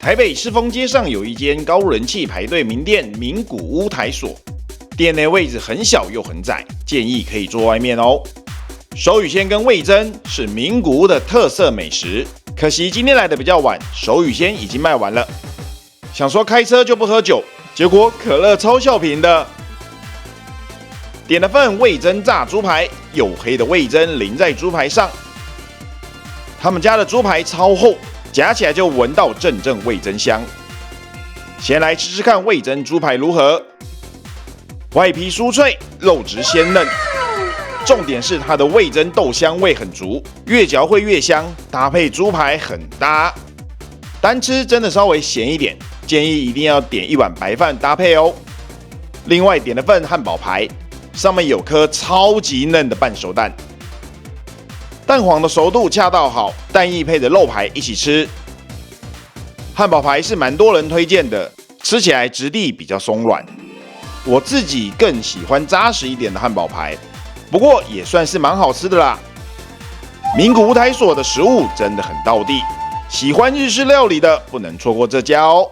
台北士丰街上有一间高人气排队名店名古屋台所，店内位置很小又很窄，建议可以坐外面哦。手语鲜跟味噌是名古屋的特色美食，可惜今天来的比较晚，手语鲜已经卖完了。想说开车就不喝酒，结果可乐超小瓶的。点了份味噌炸猪排，黝黑的味噌淋在猪排上。他们家的猪排超厚，夹起来就闻到阵阵味噌香。先来吃吃看味噌猪排如何，外皮酥脆，肉质鲜嫩。重点是它的味噌豆香味很足，越嚼会越香，搭配猪排很搭。单吃真的稍微咸一点，建议一定要点一碗白饭搭配哦。另外点了份汉堡排，上面有颗超级嫩的半熟蛋。蛋黄的熟度恰到好，蛋液配着肉排一起吃。汉堡排是蛮多人推荐的，吃起来质地比较松软。我自己更喜欢扎实一点的汉堡排，不过也算是蛮好吃的啦。名古屋台所的食物真的很道地，喜欢日式料理的不能错过这家哦。